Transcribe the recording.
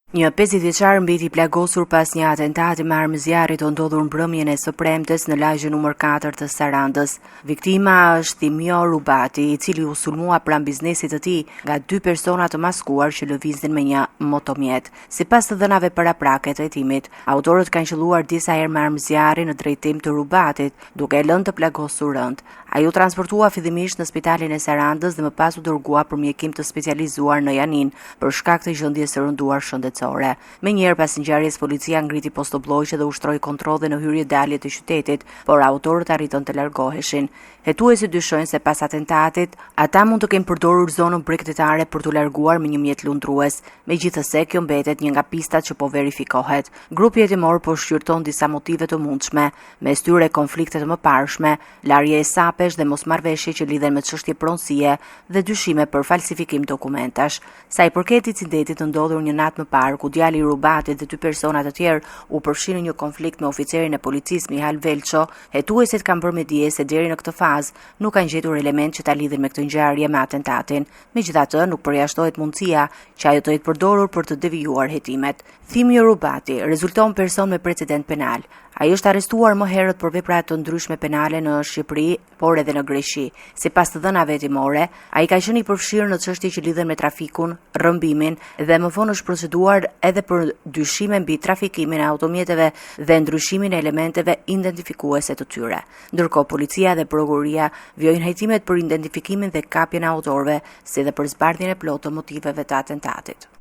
Një 50 vjeçar mbeti plagosur pas një atentati me armë zjarri të ndodhur mbrëmjen e së premtes në lagjen numër 4 të Sarandës. Viktima është Thimio Rubati, i cili u sulmua pranë biznesit të tij nga dy persona të maskuar që lëviznin me një motomjet. Sipas të dhënave paraprake të hetimit, autorët kanë qelluar disa herë me armë zjarri në drejtim të Rubatit, duke e lënë të plagosur rënd. Ai u transportua fillimisht në spitalin e Sarandës dhe më pas u dërgua për mjekim të specializuar në Janin për shkak të gjendjes së rënduar shëndetësore. Menjëherë pas ngjarjes, policia ngriti postobllogje dhe ushtroi kontrolle në hyrje-dalje të qytetit, por autorët arritën të largoheshin. Hetuesit dyshojnë se pas atentatit, ata mund të kenë përdorur zonën bregdetare për t'u larguar me një mjet lundrues. Megjithase, kjo mbetet një nga pistat që po verifikohet. Grupi hetimor po shqyrton disa motive të mundshme, mes tyre konflikte të mëparshme, larje e sapesh dhe mosmarrveshje që lidhen me çështje pronësie dhe dyshime për falsifikim dokumentash. Sa i përket incidentit të ndodhur një natë më parë, ku djali i Rubatit dhe dy persona të tjerë u përfshin në një konflikt me oficerin e policisë Mihal Velço, hetuesit kanë bërë me dije se deri në këtë fazë nuk kanë gjetur element që ta lidhin me këtë ngjarje me atentatin. Megjithatë, nuk përjashtohet mundësia që ajo të jetë përdorur për të devijuar hetimet. Thimio Rubati rezulton person me precedent penal. Ai është arrestuar më herët për vepra të ndryshme penale në Shqipëri, por edhe në Greqi. Sipas të dhënave hetimore, ai ka qenë i përfshirë në çështje që lidhen me trafikun, rrëmbimin dhe më vonë është proceduar edhe për dyshime mbi trafikimin e automjeteve dhe ndryshimin e elementeve identifikuese të tyre. Ndërkohë, policia dhe prokuroria vjojnë hetimet për identifikimin dhe kapjen e autorëve, si dhe për zbardhjen e plotë të motiveve të atentatit.